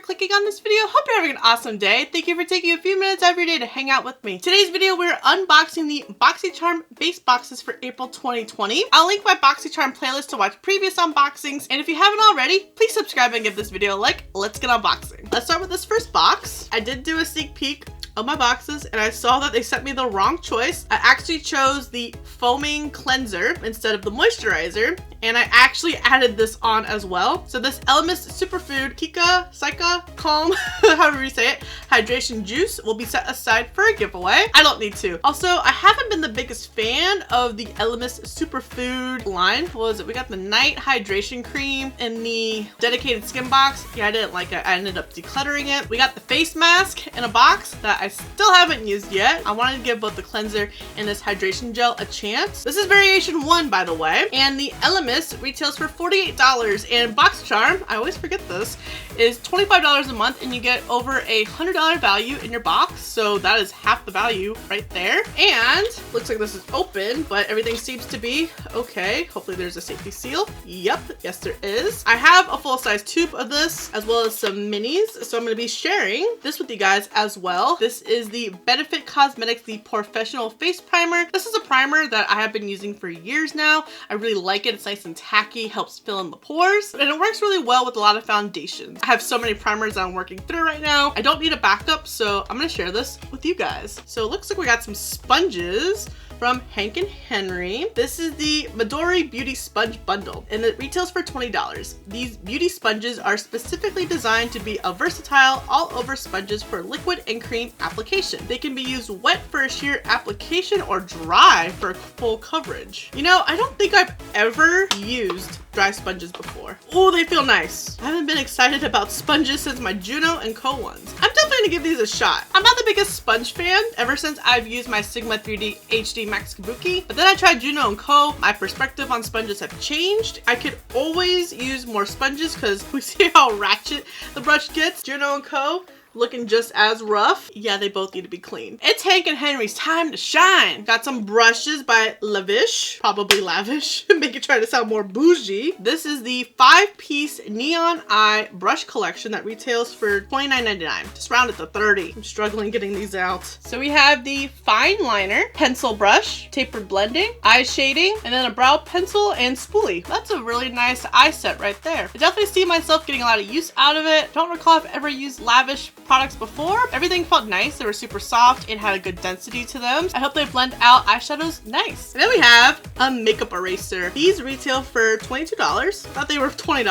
clicking on this video. Hope you're having an awesome day. Thank you for taking a few minutes out of your day to hang out with me. Today's video, we're unboxing the BOXYCHARM base boxes for April 2020. I'll link my BOXYCHARM playlist to watch previous unboxings, and if you haven't already, please subscribe and give this video a like. Let's get unboxing. Let's start with this first box. I did do a sneak peek of my boxes and I saw that they sent me the wrong choice. I actually chose the foaming cleanser instead of the moisturizer, and I actually added this on as well. So this Elemis Superfood Psycha Calm, however you say it, hydration juice will be set aside for a giveaway. I don't need to. Also, I haven't been the biggest fan of the Elemis Superfood line. What was it? We got the night hydration cream in the dedicated skin box. Yeah, I didn't like it. I ended up decluttering it. We got the face mask in a box that I still haven't used yet. I wanted to give both the cleanser and this hydration gel a chance. This is variation 1, by the way, and the Elemis retails for $48, and BOXYCHARM, I always forget this, is $25 a month, and you get over a $100 value in your box, so that is half the value right there. And looks like this is open, but everything seems to be okay. Hopefully there's a safety seal. Yep, yes there is. I have a full-size tube of this as well as some minis, so I'm going to be sharing this with you guys as well. This is the Benefit Cosmetics the Professional Face Primer. This is a primer that I have been using for years now. I really like it. It's nice and tacky, helps fill in the pores, and it works really well with a lot of foundations. I have so many primers that I'm working through right now. I don't need a backup, so I'm gonna share this with you guys. So it looks like we got some sponges from Hank & Henry. This is the Midori Beauty Sponge Bundle, and it retails for $20. These beauty sponges are specifically designed to be a versatile all-over sponges for liquid and cream application. They can be used wet for a sheer application or dry for full coverage. You know, I don't think I've ever used dry sponges before. Oh, they feel nice. I haven't been excited about sponges since my Juno & Co ones. I'm definitely gonna give these a shot. I'm not the biggest sponge fan ever since I've used my Sigma 3D HD Max Kabuki, but then I tried Juno & Co. My perspective on sponges have changed. I could always use more sponges because we see how ratchet the brush gets. Juno & Co. looking just as rough. Yeah, they both need to be clean. It's Hank & Henry's time to shine. Got some brushes by Lavish, probably lavish, make it try to sound more bougie. This is the 5-piece Neon Eye brush collection that retails for $29.99. Just round it to $30. I'm struggling getting these out. So we have the fine liner, pencil brush, tapered blending, eye shading, and then a brow pencil and spoolie. That's a really nice eye set right there. I definitely see myself getting a lot of use out of it. Don't recall if I've ever used Lavish products before. Everything felt nice. They were super soft and had a good density to them. I hope they blend out eyeshadows nice. And then we have a makeup eraser. These retail for $22. I thought they were $20.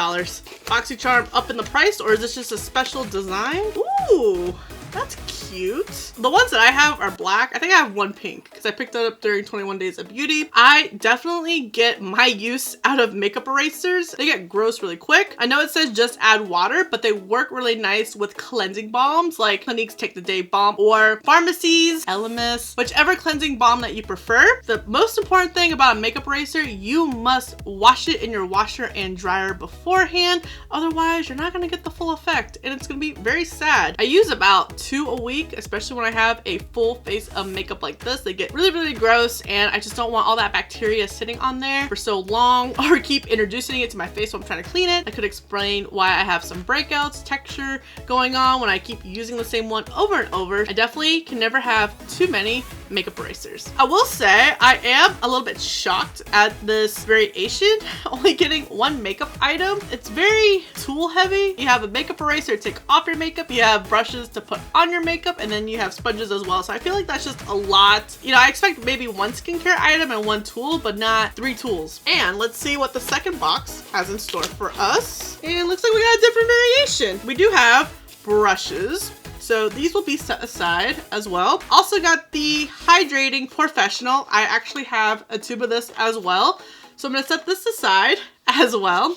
BOXYCHARM up in the price, or is this just a special design? Ooh, that's cute. The ones that I have are black. I think I have one pink because I picked that up during 21 Days of Beauty. I definitely get my use out of makeup erasers. They get gross really quick. I know it says just add water, but they work really nice with cleansing balms like Clinique's Take the Day Balm or Pharmacy's Elemis, whichever cleansing balm that you prefer. The most important thing about a makeup eraser, you must wash it in your washer and dryer beforehand. Otherwise, you're not gonna get the full effect and it's gonna be very sad. I use about 2 a week, especially when I have a full face of makeup like this. They get really, really gross, and I just don't want all that bacteria sitting on there for so long or keep introducing it to my face while I'm trying to clean it. I could explain why I have some breakouts, texture going on when I keep using the same one over and over. I definitely can never have too many makeup erasers. I will say I am a little bit shocked at this variation, only getting one makeup item. It's very tool heavy. You have a makeup eraser to take off your makeup, you have brushes to put on your makeup, and then you have sponges as well. So I feel like that's just a lot. You know, I expect maybe one skincare item and one tool, but not 3 tools. And let's see what the second box has in store for us. And it looks like we got a different variation. We do have brushes, so these will be set aside as well. Also got the Hydrating Professional. I actually have a tube of this as well, so I'm gonna set this aside as well.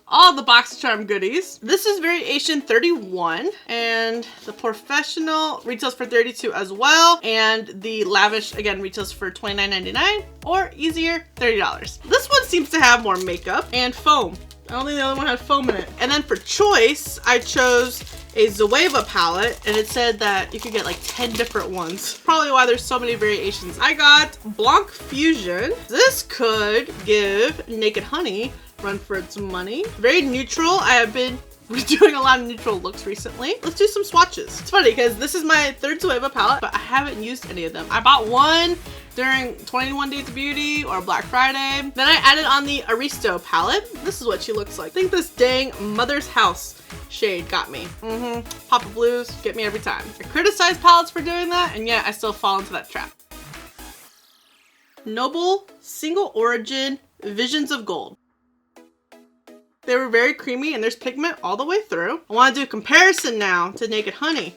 All the BOXYCHARM goodies. This is variation 31, and the Professional retails for $32 as well, and the Lavish again retails for $29.99, or easier, $30. This one seems to have more makeup and foam. I don't think the other one had foam in it. And then for choice, I chose a Zoeva palette, and it said that you could get like 10 different ones. Probably why there's so many variations. I got Blanc Fusion. This could give Naked Honey run for its money. Very neutral. I have been We're doing a lot of neutral looks recently. Let's do some swatches. It's funny because this is my third Zoeva palette, but I haven't used any of them. I bought one during 21 Days of Beauty or Black Friday. Then I added on the Aristo palette. This is what she looks like. I think this dang Mother's House shade got me. Papa Blues get me every time. I criticize palettes for doing that, and yet I still fall into that trap. Noble Single Origin Visions of Gold. They were very creamy and there's pigment all the way through. I want to do a comparison now to Naked Honey.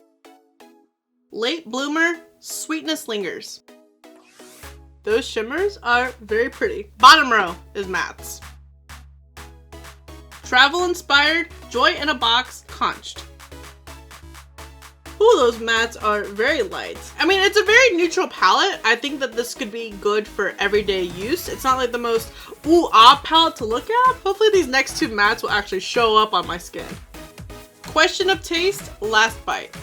Late Bloomer Sweetness Lingers. Those shimmers are very pretty. Bottom row is mattes. Travel Inspired Joy in a Box Conched. Ooh, those mattes are very light. I mean, it's a very neutral palette. I think that this could be good for everyday use. It's not like the most ooh-ah palette to look at. Hopefully these next two mattes will actually show up on my skin. Question of Taste, Last Bite.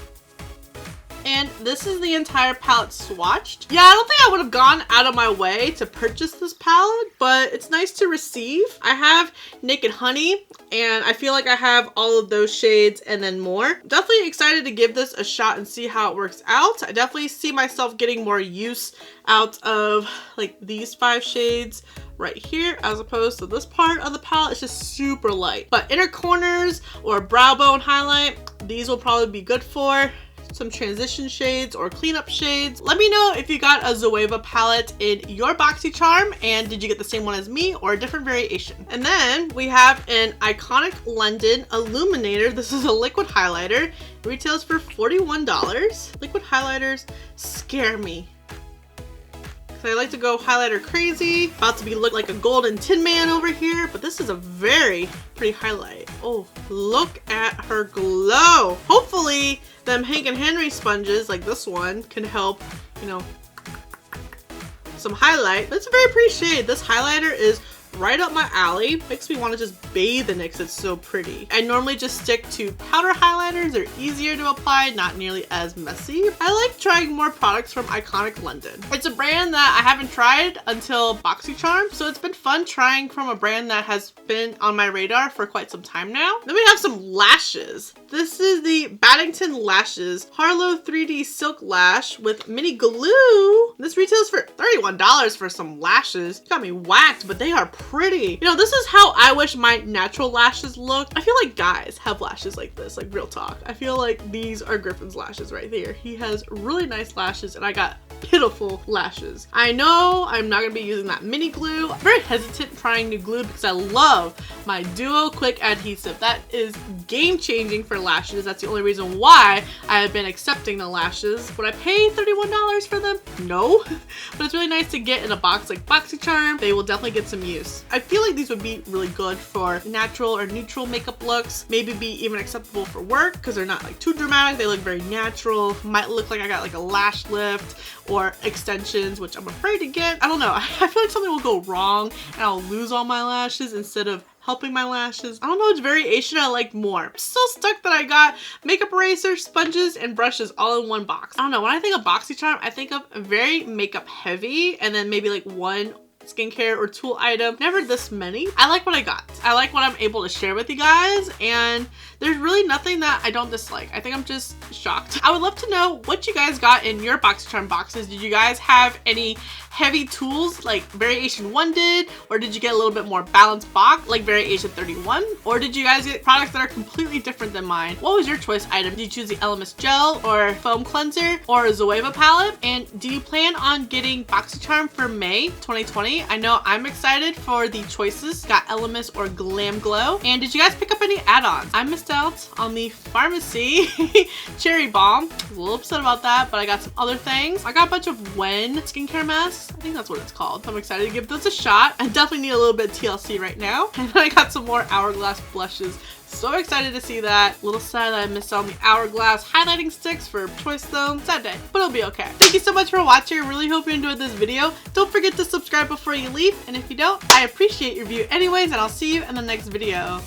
And this is the entire palette swatched. Yeah, I don't think I would have gone out of my way to purchase this palette, but it's nice to receive. I have Naked Honey, and I feel like I have all of those shades and then more. Definitely excited to give this a shot and see how it works out. I definitely see myself getting more use out of like these 5 shades right here as opposed to this part of the palette. It's just super light. But inner corners or brow bone highlight, these will probably be good for. Some transition shades or cleanup shades. Let me know if you got a Zoeva palette in your BOXYCHARM, and did you get the same one as me or a different variation? And then we have an Iconic London Illuminator. This is a liquid highlighter. It retails for $41. Liquid highlighters scare me. I like to go highlighter crazy. About to be look like a golden tin man over here, but this is a very pretty highlight. Oh, look at her glow. Hopefully them Hank and Henry sponges like this one can help, you know, some highlight. That's a very pretty shade. This highlighter is right up my alley. Makes me want to just bathe in it because it's so pretty. I normally just stick to powder highlighters. They're easier to apply, not nearly as messy. I like trying more products from Iconic London. It's a brand that I haven't tried until BOXYCHARM, so it's been fun trying from a brand that has been on my radar for quite some time now. Then we have some lashes. This is the Baddington Lashes Harlow 3D Silk Lash with mini glue. This retails for $31 for some lashes. Got me whacked, but they are pretty. You know, this is how I wish my natural lashes looked. I feel like guys have lashes like this, like real talk. I feel like these are Griffin's lashes right here. He has really nice lashes and I got pitiful lashes. I know I'm not gonna be using that mini glue. I'm very hesitant trying new glue because I love my Duo Quick Adhesive. That is game changing for lashes. That's the only reason why I have been accepting the lashes. Would I pay $31 for them? No, but it's really nice to get in a box like BOXYCHARM. They will definitely get some use. I feel like these would be really good for natural or neutral makeup looks. Maybe be even acceptable for work because they're not like too dramatic. They look very natural. Might look like I got like a lash lift or extensions, which I'm afraid to get. I don't know. I feel like something will go wrong and I'll lose all my lashes instead of helping my lashes. I don't know which variation I like more. I'm still stuck that I got makeup eraser, sponges, and brushes all in one box. I don't know. When I think of BOXYCHARM, I think of very makeup heavy and then maybe like one skincare or tool item. Never this many. I like what I got. I like what I'm able to share with you guys, and there's really nothing that I don't dislike. I think I'm just shocked. I would love to know what you guys got in your BOXYCHARM boxes. Did you guys have any heavy tools like Variation 1 did, or did you get a little bit more balanced box like Variation 31, or did you guys get products that are completely different than mine? What was your choice item? Did you choose the Elemis Gel or Foam Cleanser or a Zoeva palette? And do you plan on getting BOXYCHARM for May 2020? I know I'm excited for the choices. Got Elemis or Glam Glow. And did you guys pick up any add-ons? I missed out on the Pharmacy Cherry Balm. I was a little upset about that, but I got some other things. I got a bunch of Wen skincare masks. I think that's what it's called. I'm excited to give this a shot. I definitely need a little bit of TLC right now. And then I got some more Hourglass blushes. So excited to see that. A little sad that I missed out on the Hourglass highlighting sticks for choice though. Sad day, but it'll be okay. Thank you so much for watching. I really hope you enjoyed this video. Don't forget to subscribe before you leave. And if you don't, I appreciate your view anyways, and I'll see you in the next video.